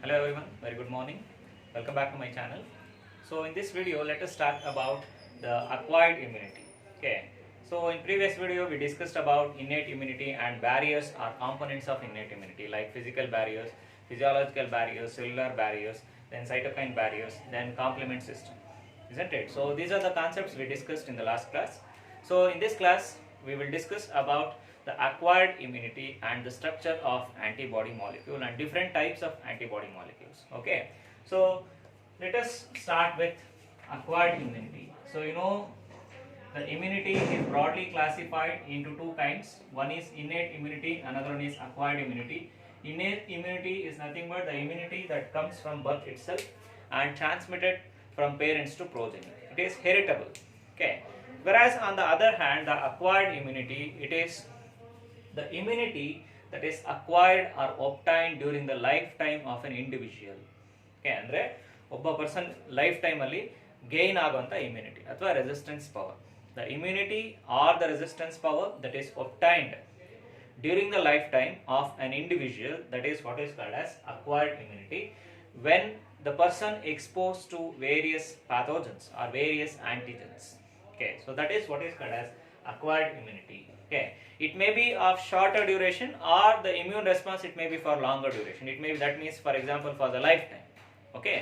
Hello everyone, very good morning. Welcome back to my channel. So in this video, let us talk about the acquired immunity. Okay. So in previous video, we discussed about innate immunity and barriers or components of innate immunity like physical barriers, physiological barriers, cellular barriers, then cytokine barriers, then complement system. Isn't it? So these are the concepts we discussed in the last class. So in this class, we will discuss about the acquired immunity and the structure of antibody molecule and different types of antibody molecules. Okay, so let us start with acquired immunity. So the immunity is broadly classified into two kinds. One is innate immunity, another one is acquired immunity. Innate immunity is nothing but the immunity that comes from birth itself and transmitted from parents to progeny. It is heritable. Okay, whereas on the other hand, the acquired immunity, it is the immunity that is acquired or obtained during the lifetime of an individual. Okay, ಅಂದ್ರೆ ಒಬ್ಬ person life time ಅಲ್ಲಿ gain ಆಗುವಂತ immunity ಅಥವಾ resistance power. The immunity are the resistance power that is obtained during the lifetime of an individual, that is what is called as acquired immunity, when the person exposed to various pathogens or various antigens. Okay, so that is what is called as acquired immunity. Okay, it may be of shorter duration or the immune response it may be for longer duration. It may be, that means for example for the lifetime. Okay,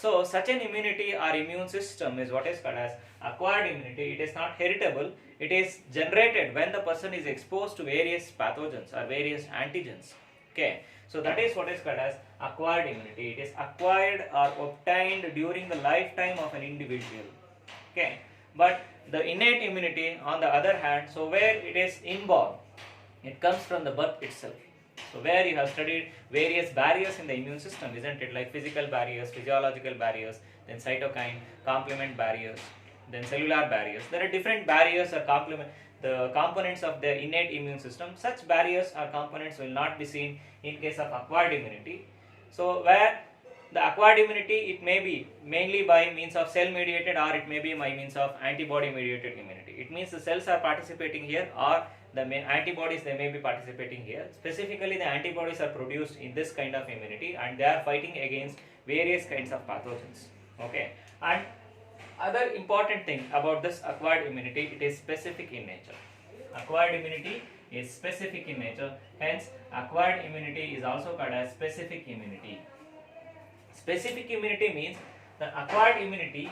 so such an immunity or immune system is what is called as acquired immunity. It is not heritable. It is generated when the person is exposed to various pathogens or various antigens. Okay, so that is what is called as acquired immunity. It is acquired or obtained during the lifetime of an individual. Okay, but the innate immunity on the other hand, so where it is inborn, it comes from the birth itself. So where you have studied various barriers in the immune system, isn't it, like physical barriers, physiological barriers, then cytokine, complement barriers, then cellular barriers. There are different barriers or the components of the innate immune system. Such barriers or components will not be seen in case of acquired immunity. So where the acquired immunity, it may be mainly by means of cell mediated or it may be by means of antibody mediated immunity. It means the cells are participating here or the antibodies, they may be participating here. Specifically the antibodies are produced in this kind of immunity and they are fighting against various kinds of pathogens. Okay, and other important thing about this acquired immunity, it is specific in nature. Acquired immunity is specific in nature, hence acquired immunity is also called as specific immunity. Specific immunity means the acquired immunity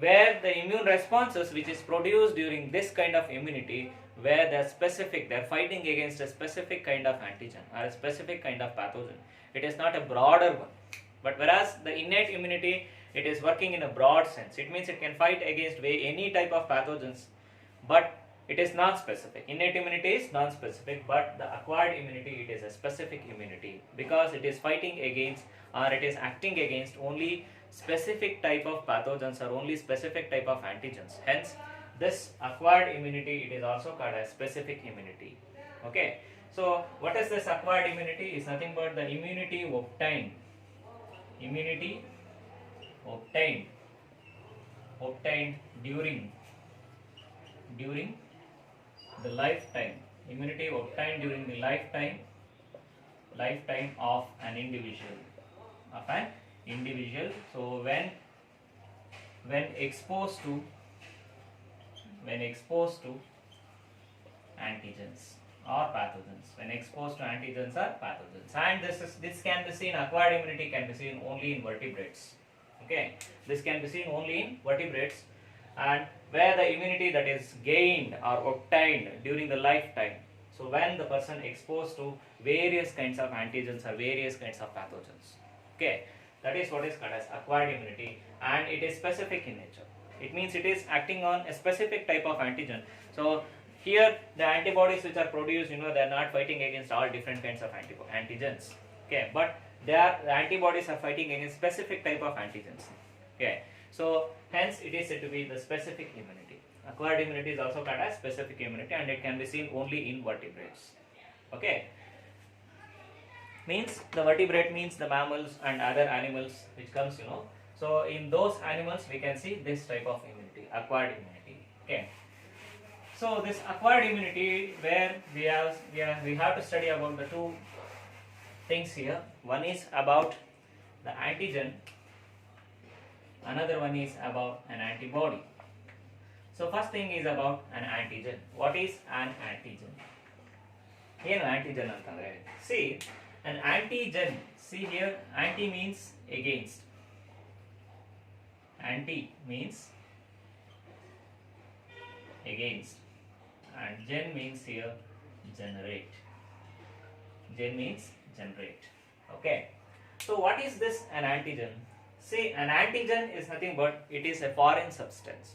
where the immune responses which is produced during this kind of immunity, where they are specific, they are fighting against a specific kind of antigen or a specific kind of pathogen. It is not a broader one. But whereas the innate immunity, it is working in a broad sense. It means it can fight against any type of pathogens, but it is non-specific. Innate immunity is non-specific, but the acquired immunity, it is a specific immunity because it is fighting against or it is acting against only specific type of pathogens or only specific type of antigens. Hence, this acquired immunity, it is also called as specific immunity. Okay, so what is this acquired immunity? Is nothing but the immunity obtained. Immunity obtained during the lifetime. Immunity obtained during the lifetime of an individual. So when exposed to antigens or pathogens, and this can be seen, acquired immunity can be seen only in vertebrates. Okay, this can be seen only in vertebrates, and where the immunity that is gained or obtained during the lifetime, so when the person exposed to various kinds of antigens or various kinds of pathogens. Okay, that is what is called as acquired immunity, and it is specific in nature. It means it is acting on a specific type of antigen. So here the antibodies which are produced, they are not fighting against all different kinds of antigens. Okay, but the antibodies are fighting against specific type of antigens. Okay, so hence it is said to be the specific immunity. Acquired immunity is also called as specific immunity, and it can be seen only in vertebrates. Okay, means the vertebrate means the mammals and other animals which comes, so in those animals we can see this type of immunity, acquired immunity. Okay, so this acquired immunity, where we have to study about the two things here. One is about the antigen, another one is about an antibody. So first thing is about an antigen. What is an antigen? ಏನು antigen ಅಂತಂದ್ರೆ, see, an antigen, see here, anti means against, anti means against, and gen means here generate, gen means generate. Okay, so what is this an antigen? See, an antigen is nothing but it is a foreign substance.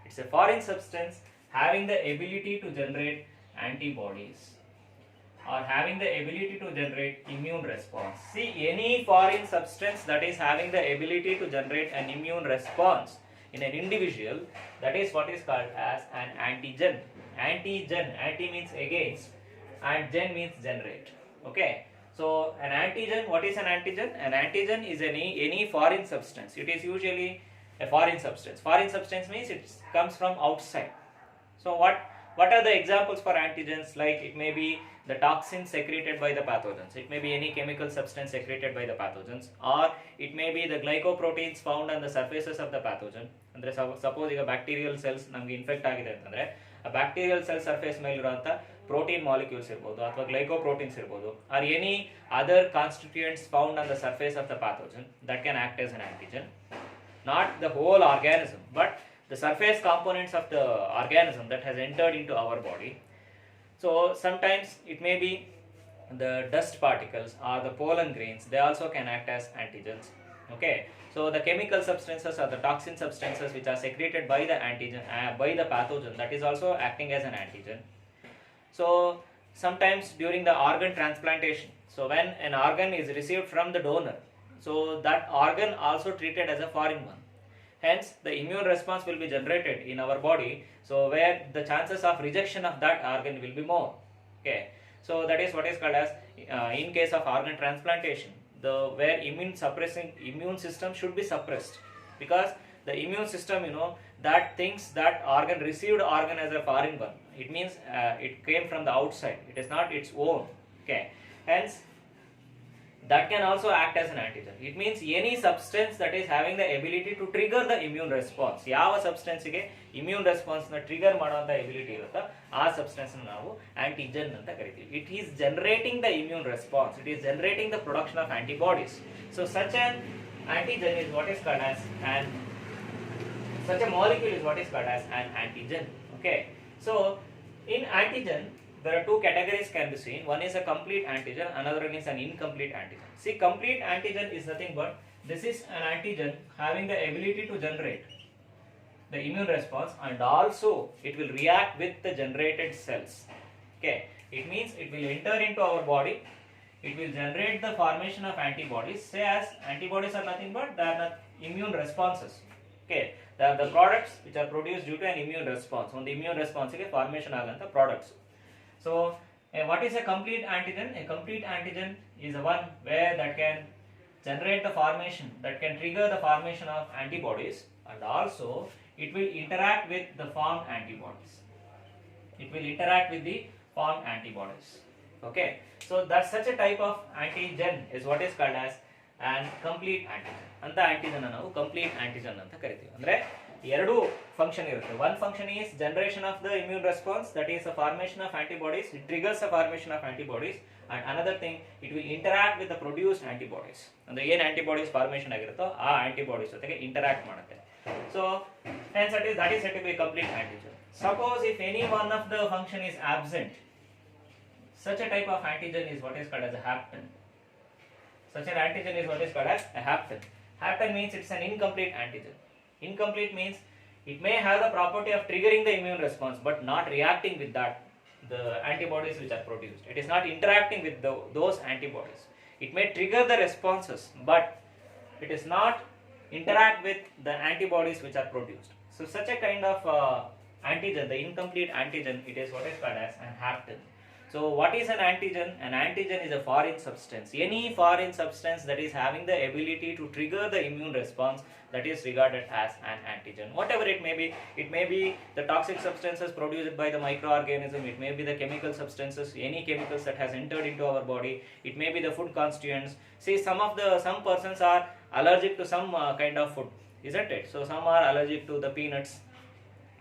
It's a foreign substance having the ability to generate antibodies or having the ability to generate immune response. See, any foreign substance that is having the ability to generate an immune response in an individual, that is what is called as an antigen. Antigen, anti means against and gen means generate. Okay, so an antigen, what is an antigen? An antigen is any foreign substance. It is usually a foreign substance. Foreign substance means it comes from outside. So what are the examples for antigens? Like it may be the toxins secreted by the pathogens, it may be any chemical substance secreted by the pathogens, or it may be the glycoproteins found on the surfaces of the pathogen. Andre suppose ಈಗ bacterial cells ನಮಗೆ infect ಆಗಿದೆ ಅಂತಂದ್ರೆ ಆ bacterial cell surface ಮೇಲೆ ಇರುವಂತ protein molecules ಇರಬಹುದು ಅಥವಾ ಗ್ಲೈಕೋಪ್ರೋಟೀನ್ಸ್ ಇರಬಹುದು, R any other constituents found on the surface of the pathogen that can act as an antigen. Not the whole organism, but the surface components of the organism that has entered into our body. So sometimes it may be the dust particles or the pollen grains, they also can act as antigens. Okay, so the chemical substances or the toxin substances which are secreted by the antigen, by the pathogen, that is also acting as an antigen. So sometimes during the organ transplantation, so when an organ is received from the donor, so that organ also treated as a foreign one. Hence, the immune response will be generated in our body, so where the chances of rejection of that organ will be more. Okay, so that is what is called as in case of organ transplantation, the where immune system should be suppressed, because the immune system, that thinks that received organ as a foreign one. It means it came from the outside. It is not its own. Okay, hence that can also act as an antigen. It means any substance that is having the ability to trigger the immune response. ಯಾವ substance ಗೆ immune response ನ trigger ಮಾಡುವಂತ ability ಇರುತ್ತೋ ಆ substance ನ ನಾವು antigen ಅಂತ ಕರಿತೀವಿ. It is generating the immune response. It is generating the production of antibodies. So such an antigen is what is called as an, such a molecule is what is called as an antigen. Okay, so in antigen there are two categories can be seen. One is a complete antigen, another one is an incomplete antigen. See, complete antigen is nothing but this is an antigen having the ability to generate the immune response, and also it will react with the generated cells. Okay, it means it will enter into our body, it will generate the formation of antibodies. Say as antibodies are nothing but they are not immune responses. Okay, they are the products which are produced due to an immune response. On the immune response ಗೆ formation ಆಗಂತ products. So what is a complete antigen? A complete antigen is the one where that can generate the formation, that can trigger the formation of antibodies, and also it will interact with the formed antibodies. It will interact with the formed antibodies. Okay, so that's such a type of antigen is what is called as an complete antigen. ಅಂತ antigen ನಾವು complete antigen ಅಂತ ಕರಿತೀವಿ. ಅಂದ್ರೆ ಎರಡು function ಇರುತ್ತೆ. One function is generation of the immune response, that is the formation of antibodies. It triggers the formation of antibodies, and another thing, it will interact with the produced antibodies. ಅಂದ್ರೆ ಏನು antibodies formation ಆಗಿರುತ್ತೋ ಆ antibodies ಜೊತೆಗೆ interact ಮಾಡುತ್ತೆ. So hence that is said to be a complete antigen. Suppose if any one of the function is absent, such a type of antigen is what is called as a hapten. Such an antigen is what is called as a hapten. Hapten means it's an incomplete antigen. Incomplete means it may have the property of triggering the immune response but not reacting with that the antibodies which are produced. It is not interacting with those antibodies. It may trigger the responses but it is not interact with the antibodies which are produced. So such a kind of antigen, the incomplete antigen, it is what is called as an hapten. So what is an antigen? An antigen is a foreign substance. Any foreign substance that is having the ability to trigger the immune response, that is regarded as an antigen. Whatever it may be the toxic substances produced by the microorganism, it may be the chemical substances, any chemicals that has entered into our body, it may be the food constituents. See, some persons are allergic to some kind of food, isn't it? So some are allergic to the peanuts,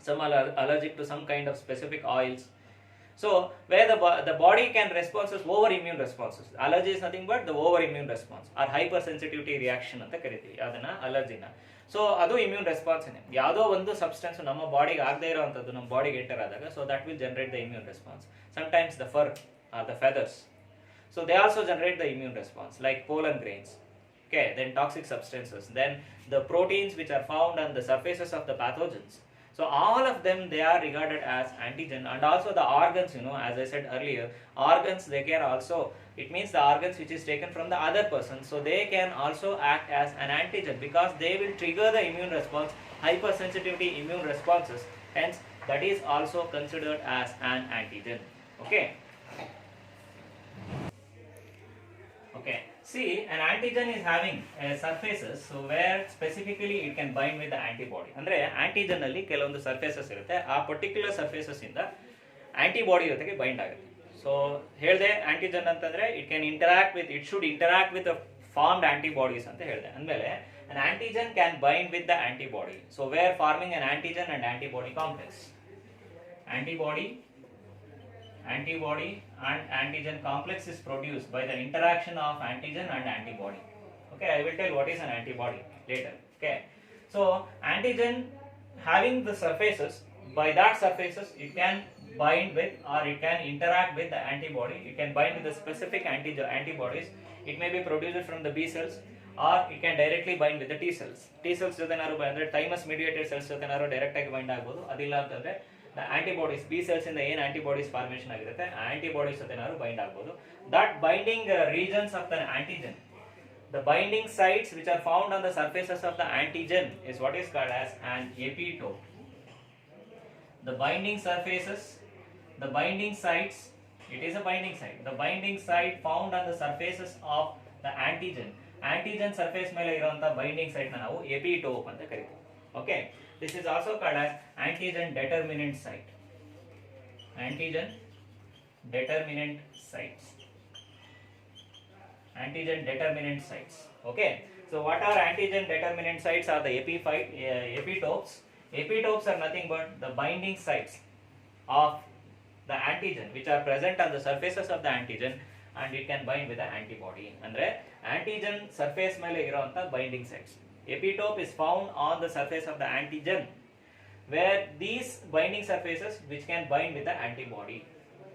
some are allergic to some kind of specific oils. So where the body can respond as over immune responses. Allergy is nothing but the over immune response or hypersensitivity reaction anta ಕರೀತೀವಿ ಅದನ್ನ ಅಲರ್ಜಿನ. So ಅದು immune response ಏನೇ, ಯಾವುದೋ ಒಂದು substance ನಮ್ಮ ಬಾಡಿಗೆ ಆಗದೇ ಇರೋವಂಥದ್ದು ನಮ್ಮ ಬಾಡಿಗೆ ಎಂಟರ್ ಆದಾಗ, so that will generate the immune response. Sometimes the fur or the feathers, so they also generate the immune response, like pollen grains. Okay, then toxic substances, then the proteins which are found on the surfaces of the pathogens. So all of them, they are regarded as antigen. And also the organs, as I said earlier, organs, they can also, it means the organs which is taken from the other person, so they can also act as an antigen because they will trigger the immune response, hypersensitivity immune responses. Hence that is also considered as an antigen. Okay. See, an antigen is having surfaces, so where specifically it can bind with the antibody. Andre antigen alli ಕೆಲವೊಂದು surfaces ಇರುತ್ತೆ, ಆ particular surfaces ಇಂದ antibody ಜೊತೆಗೆ bind ಆಗುತ್ತೆ. So ಹೇಳಿದೆ antigen ಅಂತಂದ್ರೆ it should interact with the formed antibodies ಅಂತ ಹೇಳಿದೆ. ಅಂದಮೇಲೆ an antigen can bind with the antibody, so where forming an antigen and antibody complex. Antibody and antigen complex is produced by the interaction of antigen and antibody. Okay, I will tell what is an antibody later. Okay, so antigen having the surfaces, by that surfaces it can bind with or it can interact with the antibody. It can bind with the specific antibodies. It may be produced from the B cells or it can directly bind with the T cells. T cells ಜೊತೆ ನಾರು ಅಂದ್ರೆ thymus mediated cells ಜೊತೆ ನಾರು direct ಆಗಿ bind ಆಗಬಹುದು. ಅದಿಲ್ಲ ಅಂತಂದ್ರೆ the antibodies, B cells in the ಏನು antibodies formation ಆಗಿರುತ್ತೆ, antibodies ಜೊತೆ ನಾರು bind ಆಗಬಹುದು. That binding regions of the antigen, the binding sites which are found on the surfaces of the antigen is what is called as an epitope. The binding surfaces, the binding sites, it is a binding site. The binding site found on the surfaces of the antigen surface ಮೇಲೆ ಇರುವಂತ binding site ನ ನಾವು epitope ಅಂತ ಕರೀತೀವಿ. Okay, this is also called as antigen determinant site. Antigen determinant sites. Antigen determinant sites. Okay, so what are antigen determinant sites? Are the epitopes. Epitopes are nothing but the binding sites of the antigen which are present on the surfaces of the antigen and it can bind with the antibody. Andre antigen surface ಮೇಲೆ ಇರುವಂತ binding sites. Epitope is found on the surface of the antigen where these binding surfaces which can bind with the antibody.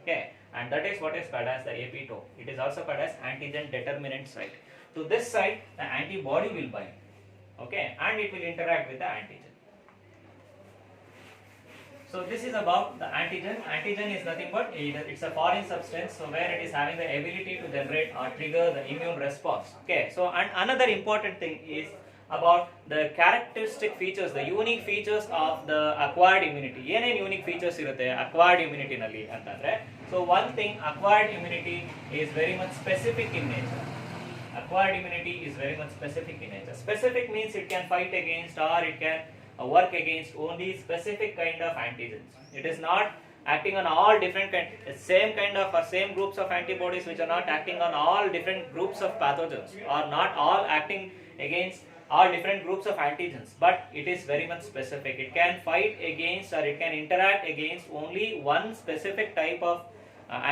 Okay, and that is what is called as the epitope. It is also called as antigen determinant site. To this site the antibody will bind. Okay, and it will interact with the antigen. So this is about the antigen. Antigen is nothing but it's a foreign substance, so where it is having the ability to generate or trigger the immune response. Okay, so and another important thing is about the characteristic features, the unique features of the acquired immunity. ಏನೇನು unique features ಇರುತ್ತೆ acquired immunity ನಲ್ಲಿ ಅಂತಂದ್ರೆ, so one thing, acquired immunity is very much specific in nature. Acquired immunity is very much specific in nature. Specific means it can fight against or it can work against only specific kind of antigens. It is not acting on all different same kind of or same groups of antibodies which are not acting on all different groups of pathogens, or not all acting against all different groups of antigens, but it is very much specific. It can fight against or it can interact against only one specific type of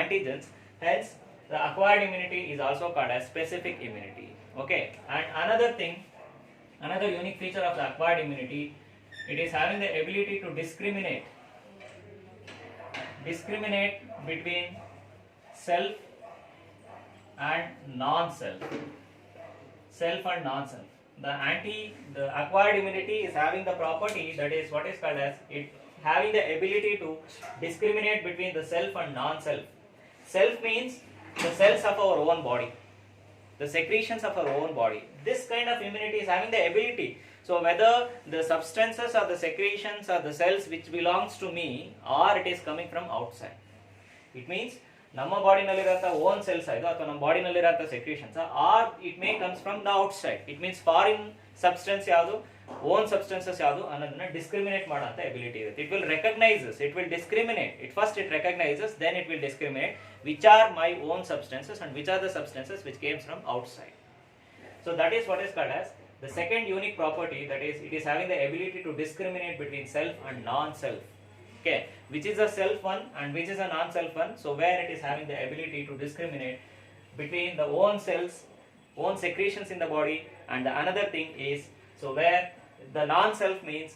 antigens. Hence the acquired immunity is also called as specific immunity. Okay, and another thing, another unique feature of the acquired immunity, it is having the ability to discriminate between self and non-self. Self and non-self. The acquired immunity is having the property that is what is called as it having the ability to discriminate between the self and non-self. Self means the cells of our own body, the secretions of our own body. This kind of immunity is having the ability. So whether the substances or the secretions or the cells which belongs to me or it is coming from outside. It means ನಮ್ಮ ಬಾಡಿನಲ್ಲಿರೋಂಥ own cells ಇದು ಅಥವಾ ನಮ್ಮ ಬಾಡಿನಲ್ಲಿರೋಂಥ secretions, or it may comes from the outside. It means foreign substance ಯಾವುದು, own substances ಯಾವುದು ಅನ್ನೋದನ್ನ discriminate ಮಾಡೋಂಥ ability ಇರುತ್ತೆ. It will recognises, it will discriminate. It first it recognises, then it will discriminate which are my own substances and which are the substances which comes from outside. So that is what is called as the second unique property, that is it is having the ability to discriminate between self and non-self. Okay, which is a self one and which is a non-self one. So where it is having the ability to discriminate between the own cells, own secretions in the body, and the another thing is, so where the non-self means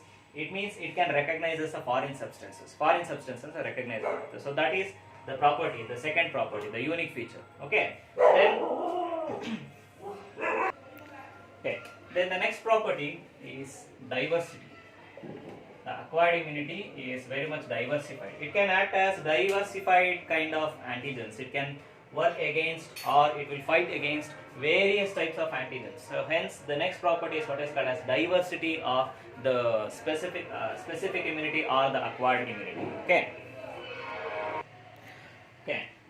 it can recognize as a foreign substances. Foreign substances are recognized. So that is the property, the second property, the unique feature. Okay, then the next property is diversity. The acquired immunity is very much diversified. It can act as diversified kind of antigens. It can work against or it will fight against various types of antigens. So hence the next property is what is called as diversity of the specific immunity or the acquired immunity. Okay.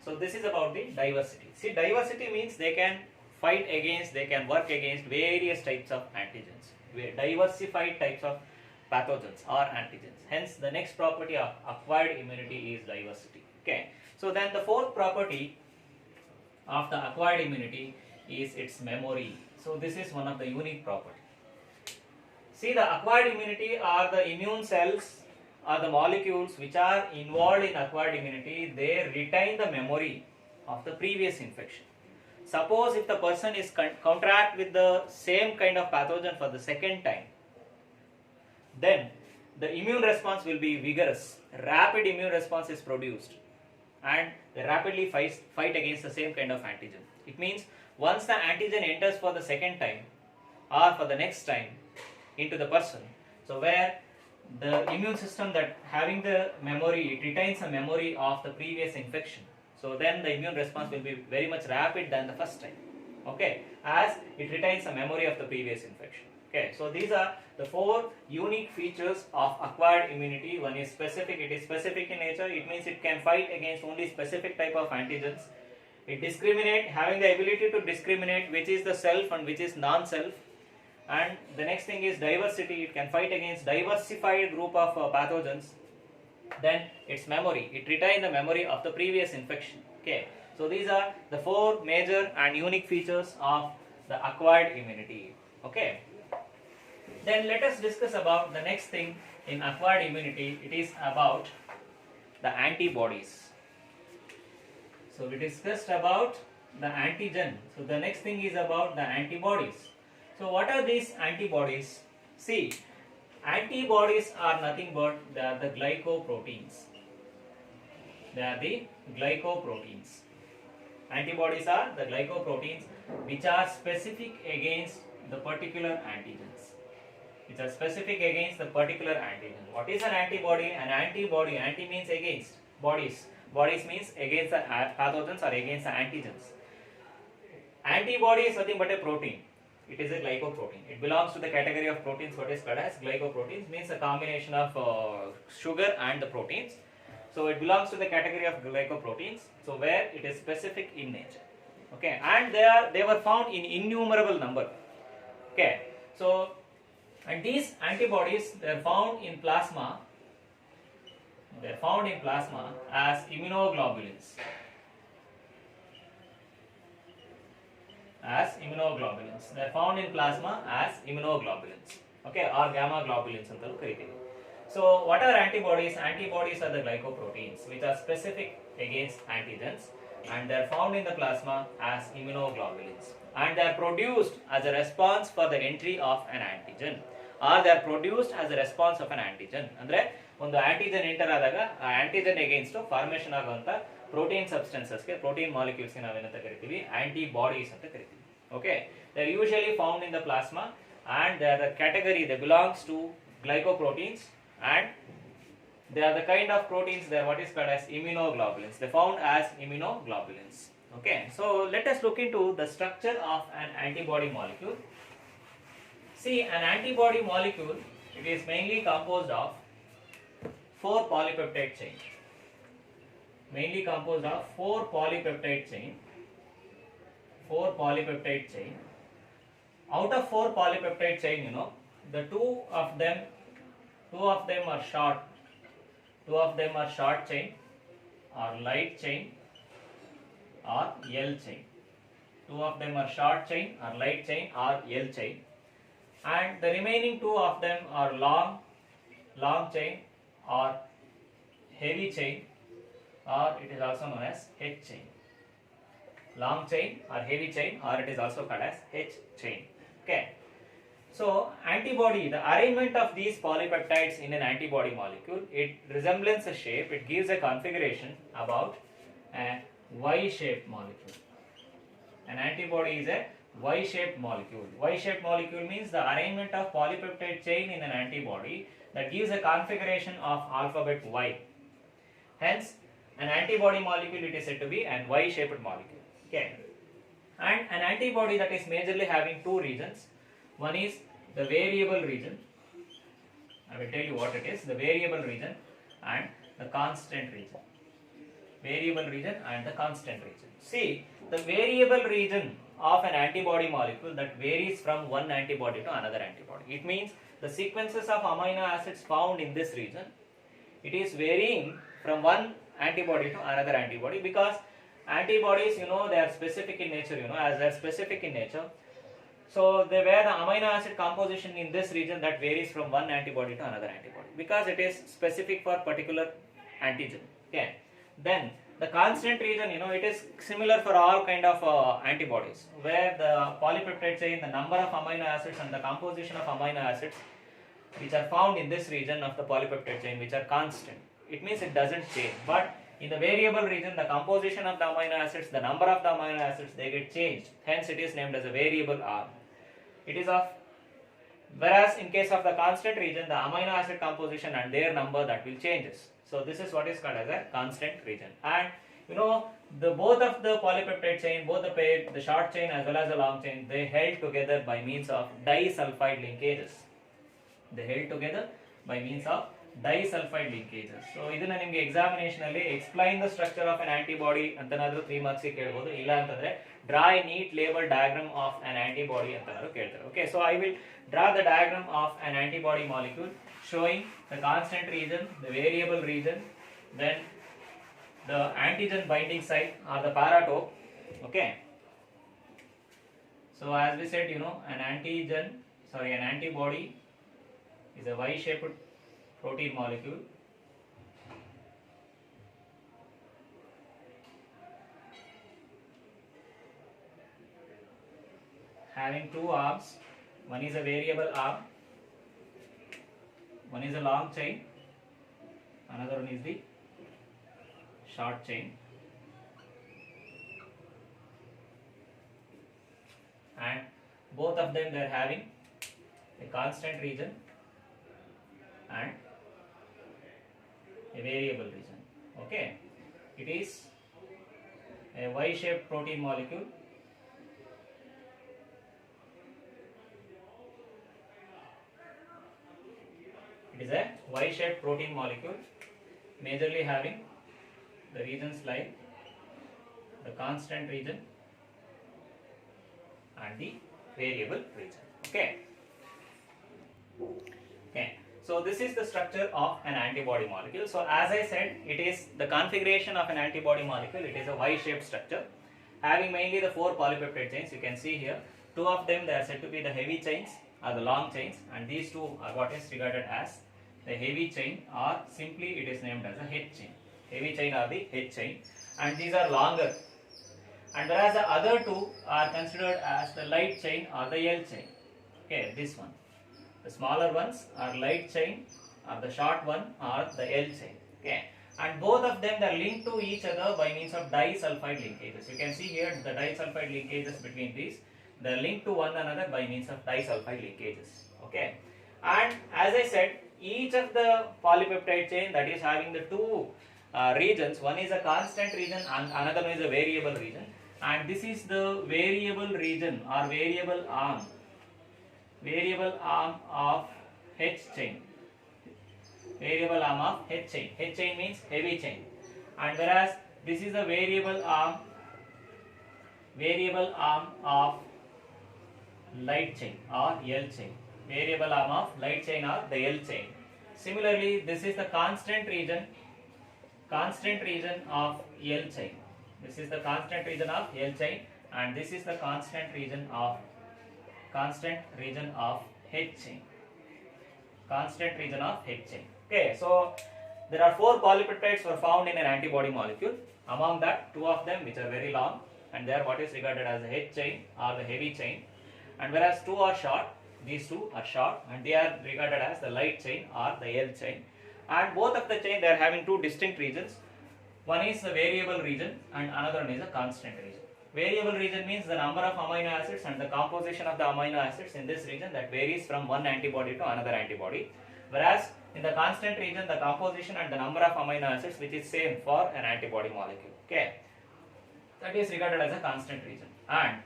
So this is about the diversity. See, diversity means they can fight against, they can work against various types of antigens, diversified types of pathogens or antigens. Hence the next property of acquired immunity is diversity. Okay, so then the fourth property of the acquired immunity is its memory. So this is one of the unique property. See, the acquired immunity are the immune cells or the molecules which are involved in acquired immunity. They retain the memory of the previous infection. Suppose if the person is contract with the same kind of pathogen for the second time, then the immune response will be vigorous. Rapid immune response is produced and they rapidly fight against the same kind of antigen. It means once the antigen enters for the second time or for the next time into the person, so where the immune system that having the memory, it retains a memory of the previous infection. So then the immune response will be very much rapid than the first time. Okay, as it retains a memory of the previous infection. Okay, so these are the four unique features of acquired immunity. One is specific. It is specific in nature. It means it can fight against only specific type of antigens. It discriminate, having the ability to discriminate which is the self and which is non-self. And the next thing is diversity. It can fight against diversified group of pathogens. Then its memory, it retains the memory of the previous infection. Okay, so these are the four major and unique features of the acquired immunity. Okay, then let us discuss about the next thing in acquired immunity. It is about the antibodies. So we discussed about the antigen. So the next thing is about the antibodies. So what are these antibodies? See, antibodies are nothing but they are the glycoproteins. They are the glycoproteins. Antibodies are the glycoproteins which are specific against the particular antigens. Which are specific against the particular antigen. What is an antibody? An antibody, anti means against, bodies. Bodies means against the pathogens or against the antigens. Antibody is nothing but a protein. It is a glycoprotein. It belongs to the category of proteins what is called as glycoproteins, means a combination of sugar and the proteins. So it belongs to the category of glycoproteins. So where it is specific in nature. Okay, and they were found in innumerable number. Okay, so and these antibodies they are found in plasma. They are found in plasma as immunoglobulins. As immunoglobulins. They are found in plasma as immunoglobulins. Okay, or gamma globulins antalu kariತೀವಿ. So what are antibodies? Antibodies are the glycoproteins which are specific against antigens and they are found in the plasma as immunoglobulins and they are produced as a response for the entry of an antigen or they are produced as a response of an antigen. ಅಂದ್ರೆ ಒಂದು antigen enter ಆದಾಗ ಆ antigen against formation ಆಗುವಂತ protein ಸಬ್ಸ್ಟೆನ್ಸಸ್ಗೆ protein ಮಾಲಿಕ್ಯೂಲ್ಸ್ಗೆ ನಾವೇನಂತ ಕರಿತೀವಿ antibodies ಅಂತ ಕರಿತೀವಿ. Okay, they are usually found in the plasma and they are the category, they belongs to glycoproteins and they are the kind of proteins that what is called as immunoglobulins. They found as immunoglobulins. Okay, so let us look into the structure of an antibody molecule. See, an antibody molecule, it is mainly composed of 4 polypeptide chains. mainly composed of 4 polypeptide chain. 4 polypeptide chain. Out of 4 polypeptide chain, the two of them are short. Two of them are short chain or light chain or L chain. Two of them are short chain or light chain or L chain, and the remaining two of them are long chain or heavy chain, or it is also known as H chain. Long chain or heavy chain, or it is also called as H chain. Okay. So antibody, the arrangement of these polypeptides in an antibody molecule, it resembles a shape, it gives a configuration about a Y-shaped molecule. An antibody is a Y-shaped molecule. Y-shaped molecule means the arrangement of polypeptide chain in an antibody that gives a configuration of alphabet Y. Hence, an antibody molecule, it is said to be an Y-shaped molecule. Okay. And an antibody that is majorly having two regions. One is the variable region. I will tell you what it is. The variable region and the constant region. Variable region and the constant region. See, the variable region of an antibody molecule that varies from one antibody to another antibody. It means the sequences of amino acids found in this region, it is varying from one antibody to another antibody, because antibodies, they are specific in nature, as they are specific in nature. So they were the amino acid composition in this region that varies from one antibody to another antibody, because it is specific for particular antigen. Okay. Then the constant region, it is similar for all kind of antibodies, where the polypeptide chain, the number of amino acids and the composition of amino acids which are found in this region of the polypeptide chain, which are constant. It means it doesn't change. But in the variable region, the composition of the amino acids, the number of the amino acids, they get changed. Hence, it is named as a variable arm. It is of, whereas in case of the constant region, the amino acid composition and their number, that will changes. So this is what is called as a constant region. And the both of the polypeptide chain, both the short chain as well as the long chain, they held together by means of disulfide linkages. They held together by means of disulfide linkages. So ಇದನ್ನ ನಿಮಗೆ examination ಅಲ್ಲಿ explain the structure of an antibody ಅಂತನಾದ್ರೂ 3 marks ಗೆ ಕೇಳಬಹುದು. ಇಲ್ಲ ಅಂತಂದ್ರೆ draw a neat label diagram of an antibody ಅಂತನಾದ್ರೂ ಕೇಳ್ತಾರೆ. Okay, so I will draw the diagram of an antibody molecule showing the constant region, the variable region, then the antigen binding site or the paratope. Okay, so as we said, an antibody is a Y-shaped protein molecule having two arms. One is a variable arm, one is a long chain, another one is the short chain, and both of them they are having a constant region and a variable region. Okay, it is a Y-shaped protein molecule. It is a Y-shaped protein molecule, majorly having the regions like the constant region and the variable region. Okay. Okay. So this is the structure of an antibody molecule. So as I said, it is the configuration of an antibody molecule. It is a Y-shaped structure having mainly the 4 polypeptide chains. You can see here, 2 of them they are said to be the heavy chains or the long chains, and these 2 are what is regarded as the heavy chain, or simply it is named as a H chain. Heavy chain or the H chain, and these are longer. And whereas the other 2 are considered as the light chain or the L chain. Okay, this one. The smaller ones are light chain, or the short one are the L chain. Okay, and both of them are linked to each other by means of disulfide linkages. You can see here the disulfide linkages between these. They are linked to one another by means of disulfide linkages. Okay, and as I said, each of the polypeptide chain that is having the 2 regions. One is a constant region and another one is a variable region. And this is the variable region or variable arm of H chain. Variable arm of H chain. H chain means heavy chain. and whereas this is a variable arm of light chain or L chain, variable arm of light chain or the L chain. Similarly, this is the constant region of L chain. This is the constant region of L chain, and this is the constant region of H chain. Constant region of H chain. Okay, so there are 4 polypeptides were found in an antibody molecule. Among that, 2 of them which are very long, and they are what is regarded as the H chain or the heavy chain, and whereas 2 are short, these 2 are short, and they are regarded as the light chain or the L chain. And both of the chain, they are having 2 distinct regions. One is the variable region and another one is a constant region. Variable region means the number of amino acids and the composition of the amino acids in this region that varies from one antibody to another antibody, whereas in the constant region the composition and the number of amino acids which is same for an antibody molecule. Okay, that is regarded as a constant region. And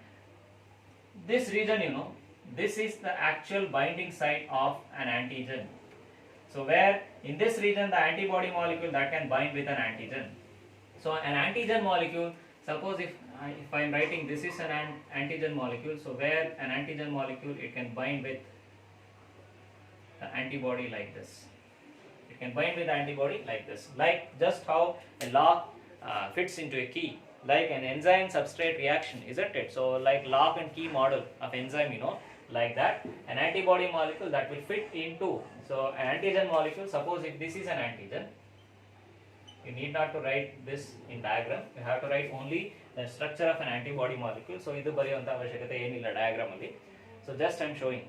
this region, this is the actual binding site of an antigen. So where in this region the antibody molecule that can bind with an antigen. So an antigen molecule, suppose if I am writing this is an antigen molecule, so where an antigen molecule, it can bind with the antibody like this. It can bind with the antibody like this, like just how a lock fits into a key, like an enzyme substrate reaction, isn't it? So like lock and key model of enzyme, like that, an antibody molecule that will fit into, so an antigen molecule, suppose if this is an antigen, you need not to write this in diagram, you have to write only the structure of an antibody molecule. So idu bariyanta avashyakate enilla diagram alli. So just I am showing.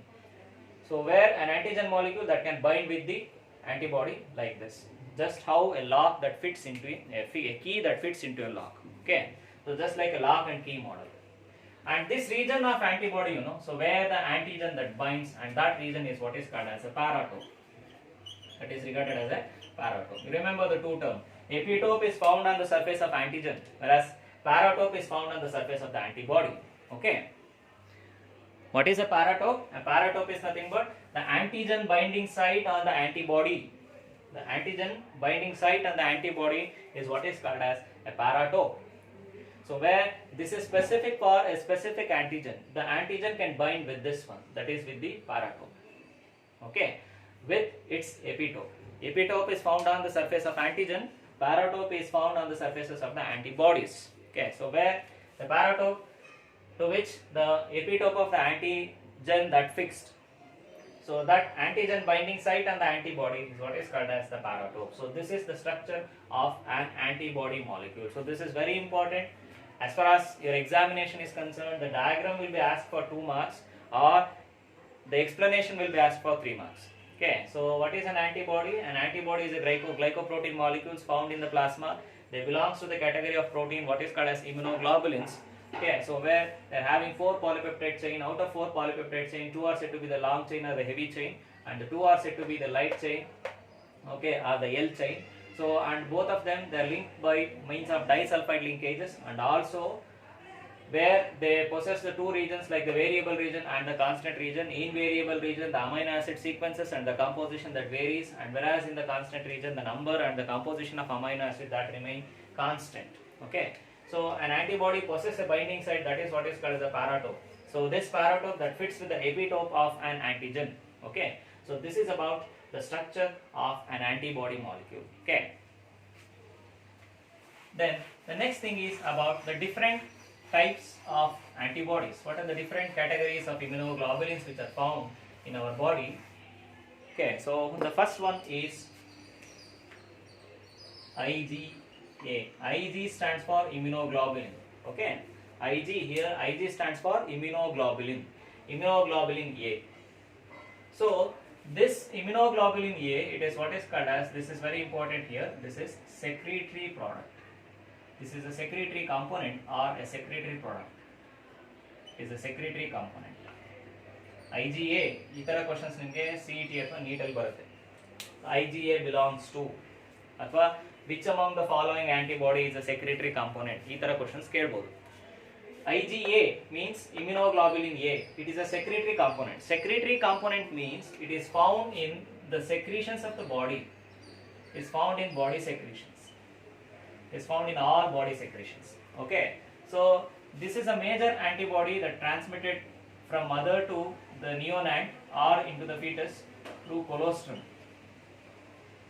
So where an antigen molecule that can bind with the antibody like this, just how a lock that fits into a key that fits into a lock. Okay, so just like a lock and key model. And this region of antibody, so where the antigen that binds, and that region is what is called as a paratope. That is regarded as a paratope. You remember the 2 terms. Epitope is found on the surface of antigen, whereas paratope is found on the surface of the antibody. Okay. What is a paratope? A paratope is nothing but the antigen binding site on the antibody. The antigen binding site on the antibody is what is called as a paratope. So where this is specific for a specific antigen, the antigen can bind with this one, that is with the paratope. Okay, with its epitope. Epitope is found on the surface of antigen, paratope is found on the surfaces of the antibodies. Okay, so where the paratope to which the epitope of the antigen that fixed, so that antigen binding site on the antibody is what is called as the paratope. So this is the structure of an antibody molecule. So this is very important. As far as your examination is concerned, the diagram will be asked for 2 marks or the explanation will be asked for 3 marks. Okay, so what is an antibody? An antibody is a glycoprotein molecules found in the plasma. They belongs to the category of protein what is called as immunoglobulins. Okay, so where they are having 4 polypeptide chain. Out of 4 polypeptide chain, 2 are said to be the long chain or the heavy chain, and the 2 are said to be the light chain, okay, or the L chain. So and both of them they are linked by means of disulfide linkages, and also where they possess the 2 regions like the variable region and the constant region. In variable region the amino acid sequences and the composition that varies, and whereas in the constant region the number and the composition of amino acid that remain constant. Okay, so an antibody possesses a binding site, that is what is called as a paratope. So this paratope that fits with the epitope of an antigen. Okay, so this is about the structure of an antibody molecule. Okay, then the next thing is about the different types of antibodies. What are the different categories of immunoglobulins which are found in our body? Okay, so the first one is IgA. Ig stands for immunoglobulin. Okay, Ig here, Ig stands for immunoglobulin. Immunoglobulin A. So this immunoglobulin A, it is what is called as, this is very important here, this is secretory product. This is a secretory component or a secretory product. It is a secretory component. IgA, itara questions nimge CET athwa NEET alli barutte. IgA belongs to athwa which among the following antibody is a secretory component? Itara questions kelbodu. IgA means immunoglobulin A. It is a secretory component. Secretory component means it is found in the secretions of the body. It is found in body secretions. is found in all body secretions. Okay, so this is a major antibody that transmitted from mother to the neonate or into the fetus through colostrum.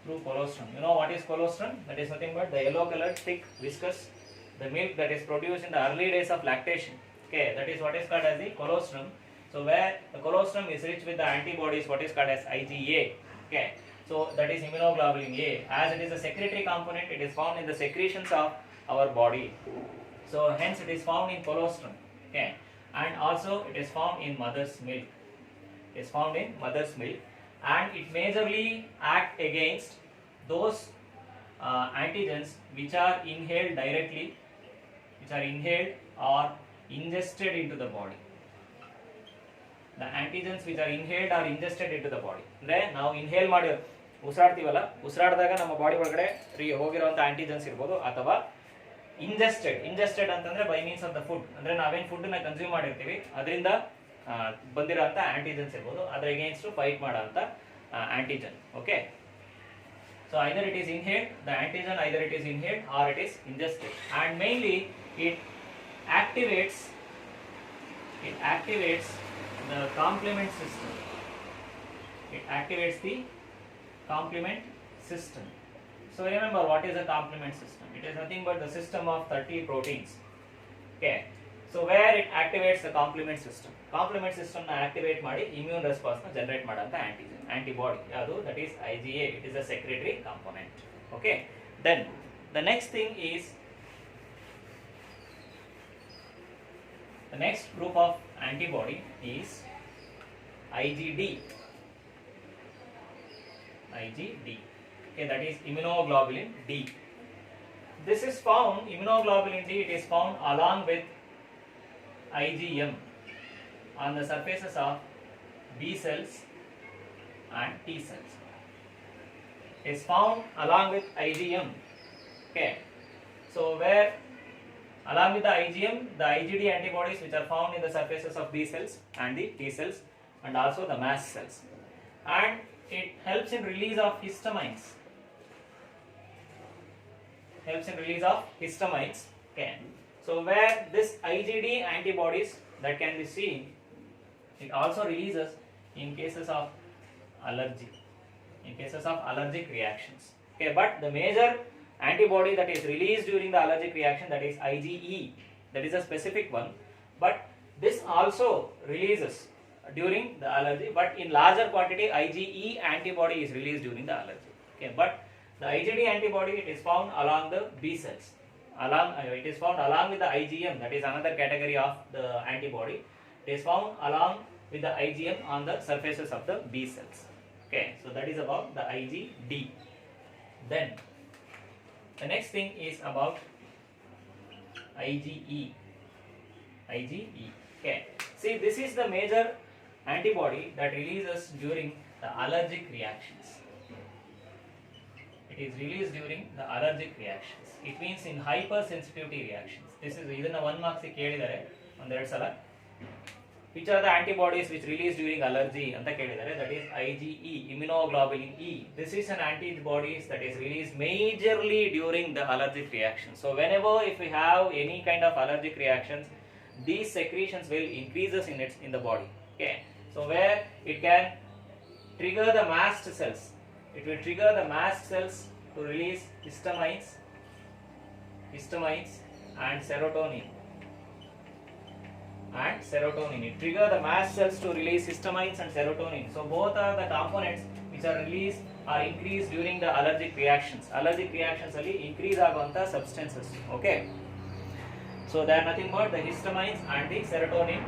You know what is colostrum? That is nothing but the yellow colored, thick, viscous, the milk that is produced in the early days of lactation. Okay, that is what is called as the colostrum. So where the colostrum is rich with the antibodies, what is called as IgA. Okay, so that is immunoglobulin A. As it is a secretory component, it is found in the secretions of our body. So hence it is found in colostrum. Okay, and also it is found in mother's milk. It is found in mother's milk, and it majorly act against those antigens which are inhaled directly, or ingested into the body. The antigens which are inhaled or ingested into the body. ಅಂದ್ರೆ ನಾವು inhale ಮಾಡಿ ಉಸಿರಾಡ್ತೀವಲ್ಲ, ಉಸಿರಾಡಿದಾಗ ನಮ್ಮ body ಒಳಗಡೆ ಹೋಗಿರುವಂತ antigens ಇರ್ಬೋದು, ಅಥವಾ ಇಂಜೆಸ್ಟೆಡ್ ಅಂತಂದ್ರೆ by means of the food, ಅಂದ್ರೆ ನಾವೇನು ಫುಡ್ ನ ಕನ್ಸ್ಯೂಮ್ ಮಾಡಿರ್ತೀವಿ ಅದರಿಂದ ಬಂದಿರೋಂಥ ಆಂಟಿಜನ್ಸ್ ಇರ್ಬೋದು, ಅದ್ರ ಅಗೇನ್ಸ್ಟ್ ಫೈಟ್ ಮಾಡೋಂಥ antigen. Okay, so either it is inhaled, the antigen either it is inhaled or it is ingested, and mainly it activates the complement system. It activates the complement system. So remember, what is a complement system? It is nothing but the system of 30 proteins. Okay, so where it activates the complement system na activate ಮಾಡಿ immune response na generate ಮಾಡಂತ antibody yadu, that is IgA. It is a secretory component. Okay, then the next thing is, the next group of antibody is IgD. Okay, that is immunoglobulin D. This is found, immunoglobulin D, it is found along with IgM on the surfaces of B cells and T cells. It is found along with IgM. Okay, so where along with the IgM, the IgD antibodies which are found in the surfaces of B cells and the T cells and also the mast cells, and it helps in release of histamines. Okay, so where this IgD antibodies that can be seen, it also releases in cases of allergic reactions. Okay, but the major antibody that is released during the allergic reaction, that is IgE, that is a specific one, but this also releases during the allergy, but in larger quantity IgE antibody is released during the allergy. Okay, but the IgD antibody, it is found along the B cells. It is found along with the IgM, that is another category of the antibody. It is found along with the IgM on the surfaces of the B cells. Okay, so that is about the IgD. Then the next thing is about IgE. Okay, see, this is the major antibody that releases during the allergic reactions. It is released during the allergic reactions. It means in hypersensitivity reactions. This is ಇದನ್ನ 1 marks ಕೇಳಿದ್ದಾರೆ ಒಂದೆರಡು ಸಲ. Which are the antibodies which release during allergy ಅಂತ ಕೇಳಿದ್ದಾರೆ? That is IgE, immunoglobulin E. This is an antibodies that is released majorly during the allergic reaction. So whenever if we have any kind of allergic reactions, these secretions will increases in the body. Okay, so where it can trigger the mast cells, it will trigger the mast cells to release histamines and serotonin. It trigger the mast cells to release histamines and serotonin. So both are the components which are released or increased during the allergic reactions. Allergic reactions alli increase aguvanta substances. Okay, so they are nothing but the histamines and the serotonin,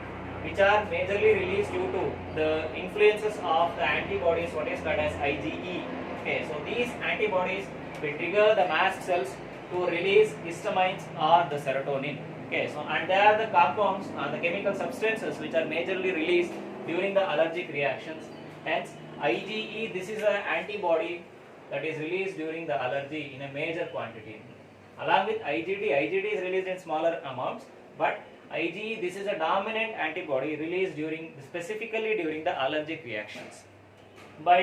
which are majorly released due to the influences of the antibodies what is called as IgE. Okay, so these antibodies will trigger the mast cells to release histamines or the serotonin. Okay, so and they are the compounds or the chemical substances which are majorly released during the allergic reactions. Hence IgE, this is an antibody that is released during the allergy in a major quantity. Along with IgD is released in smaller amounts, but IgE, this is a dominant antibody released specifically during the allergic reactions. By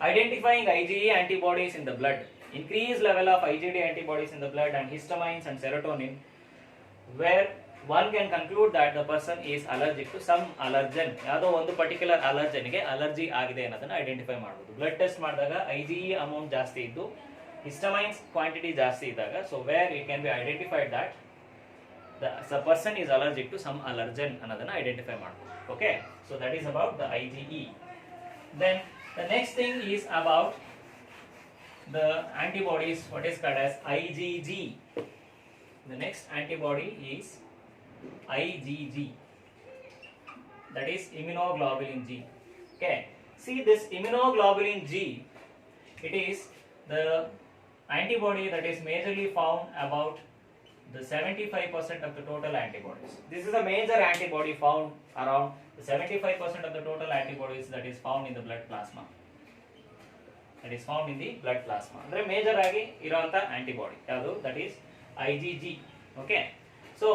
identifying IgE antibodies in the blood, increased level of IgD antibodies in the blood and histamines and serotonin, where one can conclude that the person is allergic to some allergen. ಯಾವುದೋ ಒಂದು particular ಅಲರ್ಜನ್ಗೆ allergy ಆಗಿದೆ ಅನ್ನೋದನ್ನ identify ಮಾಡಬಹುದು. Blood test ಮಾಡಿದಾಗ IgE amount ಜಾಸ್ತಿ ಇದ್ದು histamines quantity ಜಾಸ್ತಿ ಇದ್ದಾಗ, so where it can be identified that the person is allergic to some allergen ಅನ್ನೋದನ್ನ ಐಡೆಂಟಿಫೈ ಮಾಡಬಹುದು. Okay, so that is about the IgE. Then the next thing is about the antibodies, what is called as IgG. The next antibody is IgG, that is immunoglobulin G. Okay, see this immunoglobulin G, it is the antibody that is majorly found about the 75% of the total antibodies. This is a major antibody found around the 75% of the total antibodies that is found in the blood plasma. That is found in the blood plasma. Andre major agi iruvanta antibody yadu, that is IgG. Okay, so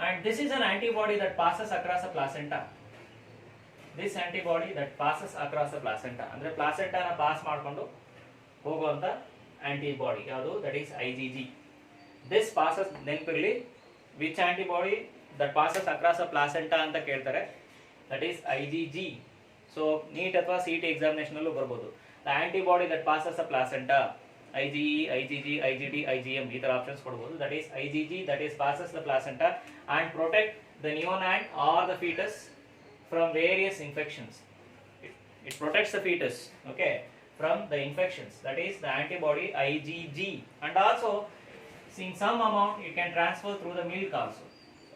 and this is an antibody that passes across the placenta. This antibody that passes across the placenta, andre placenta na pass ಮಾಡ್ಕೊಂಡು ಹೋಗುವಂತ antibody yadu, that is IgG. This passes, ನೆನಪಿರಲಿ, which antibody that passes across the placenta ಅಂತ ಕೇಳ್ತಾರೆ, that is IgG. So NEET ಅಥವಾ CET examination ಅಲ್ಲೂ ಬರ್ಬೋದು. The antibody that passes the placenta, IgE, IgG, IgD, IgM, ಈ ತರ options ಕೊಡಬಹುದು. That is IgG, that is passes the placenta and protect the neonate or the fetus from various infections. It protects the fetus, okay, from the infections. That is the antibody IgG. And also in some amount it can transfer through the milk also,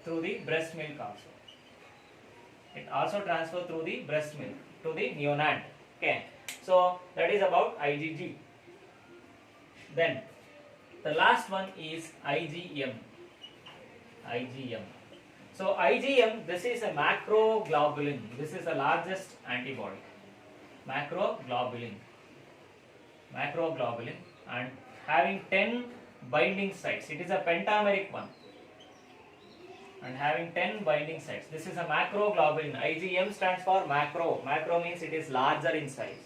through the breast milk also. It also transfer through the breast milk to the neonate. Okay, so that is about IgG. Then the last one is IgM. IgM. So IgM, this is a macroglobulin. This is the largest antibody. Macroglobulin. Macroglobulin, and having 10 binding sites. It is a pentameric one and having 10 binding sites. This is a macroglobulin. IgM stands for macro. Macro means it is larger in size.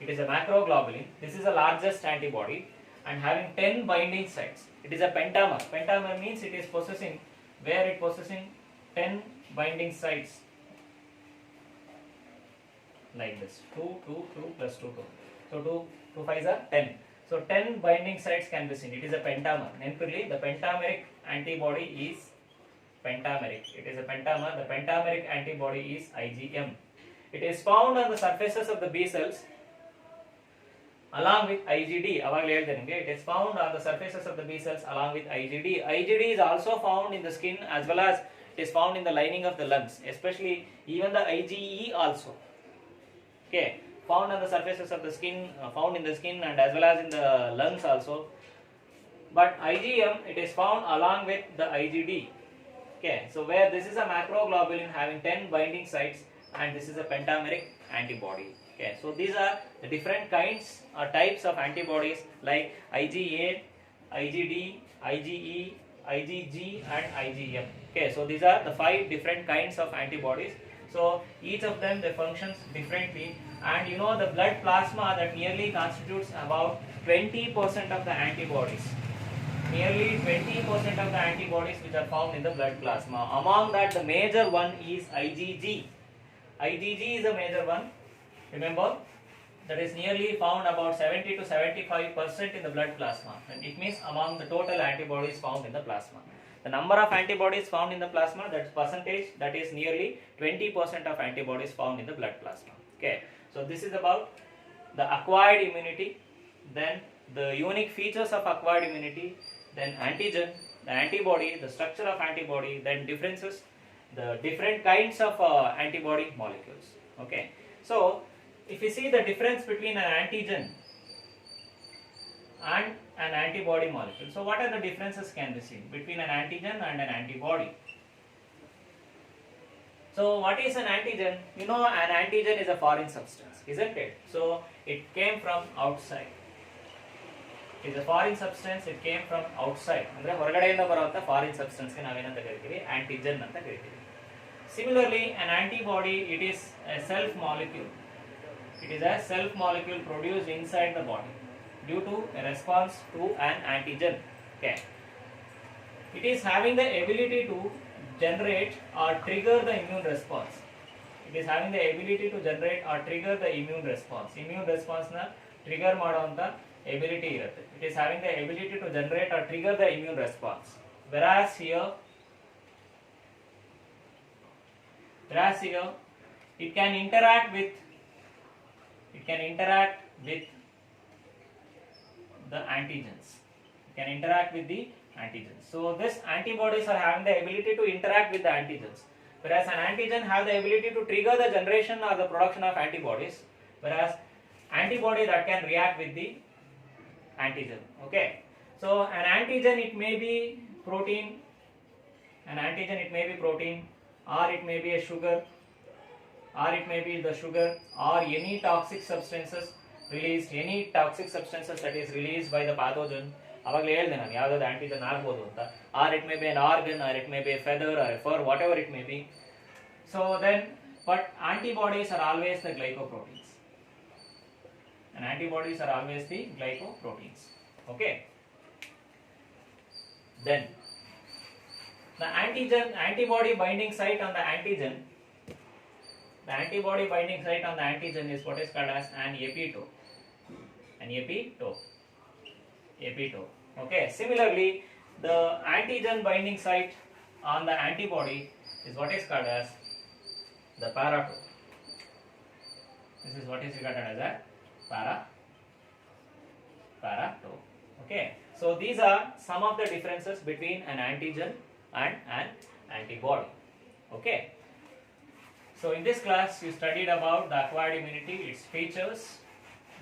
It is a macroglobulin. This is the largest antibody and having 10 binding sites. It is a pentamer. Pentamer means it is possessing, where it possessing 10 binding sites like this. 2, 2, 2 plus 2, 2. So 2 5s are 10. So 10 binding sites can be seen. It is a pentamer. Nenpirli, the pentameric antibody is pentameric. It is a pentamer. The pentameric antibody is IgM. It is found on the surfaces of the B cells along with IgD. It is found on the surfaces of the B cells along with IgD. IgD is also found in the skin as well as it is found in the lining of the lungs, especially even the IgE also. Okay, found on the surfaces of the skin, found in the skin and as well as in the lungs also. But IgM, it is found along with the IgD. Okay, so where this is a macroglobulin having 10 binding sites and this is a pentameric antibody. Okay, so these are the different kinds or types of antibodies like IgA, IgD, IgE, IgG and IgM. Okay, so these are the 5 different kinds of antibodies. So each of them, they functions differently, and you know the blood plasma that nearly constitutes about 20% of the antibodies. Nearly 20% of the antibodies which are found in the blood plasma. Among that, the major one is IgG. IgG is a major one. Remember, that is nearly found about 70 to 75% in the blood plasma. And it means among the total antibodies found in the plasma. The number of antibodies found in the plasma, that percentage, that is nearly 20% of antibodies found in the blood plasma. Okay, so this is about the acquired immunity, then the unique features of acquired immunity, then antigen, the antibody, the structure of antibody, then differences, the different kinds of antibody molecules. Okay, so if you see the difference between an antigen and an antibody molecule, so what are the differences can be seen between an antigen and an antibody? So what is an antigen? You know, an antigen is a foreign substance, isn't it? So it came from outside. It is a foreign substance, it came from outside. ಅಂದ್ರೆ ಹೊರಗಡೆಯಿಂದ ಬರುವಂತ foreign substance ಗೆ ನಾವೇನಂತ ಕರೀತೀವಿ? Antigen ಅಂತ ಕರೀತೀವಿ. Similarly, an antibody, it is a self molecule. It is a self molecule produced inside the body. due to a response to an antigen. Okay. It is having the ability to generate or trigger the immune response. It is having the ability to generate or trigger the immune response. Immune response na trigger ಮಾಡುವಂತ ability ಇರುತ್ತೆ. It is having the ability to generate or trigger the immune response. Whereas here it can interact with the antigens. It can interact with the antigens. So these antibodies are having the ability to interact with the antigens, whereas an antigen have the ability to trigger the generation or the production of antibodies, whereas antibody that can react with the antigen. Okay, so an antigen it may be protein, or it may be a sugar, or it may be the sugar, or any toxic substances that is released by the pathogen. ಅವಾಗಲೇ ಹೇಳಿದೆ ನಾನು ಯಾವುದಾದ್ರು antigen ಆಗ್ಬೋದು ಅಂತ. Or it may be an organ, or it may be a feather or a fur, whatever it may be. So then, but antibodies are always the glycoproteins. And antibodies are always the glycoproteins. Okay. Then the antibody binding site on the antigen. The antibody binding site on the antigen is what is called as an epitope. Okay. Similarly, the antigen binding site on the antibody is what is called as the paratope. This is what is regarded as a paratope. Okay. So these are some of the differences between an antigen and an antibody. Okay. So in this class you studied about the acquired immunity, its features,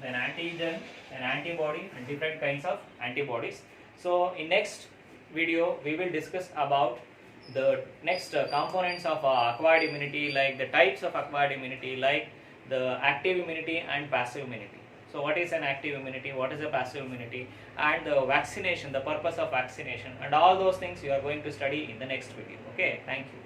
then antigen, an antibody, and different kinds of antibodies. So in next video we will discuss about the next components of acquired immunity, like the types of acquired immunity, like the active immunity and passive immunity. So what is an active immunity, what is a passive immunity, and the vaccination, the purpose of vaccination, and all those things you are going to study in the next video. Okay, thank you.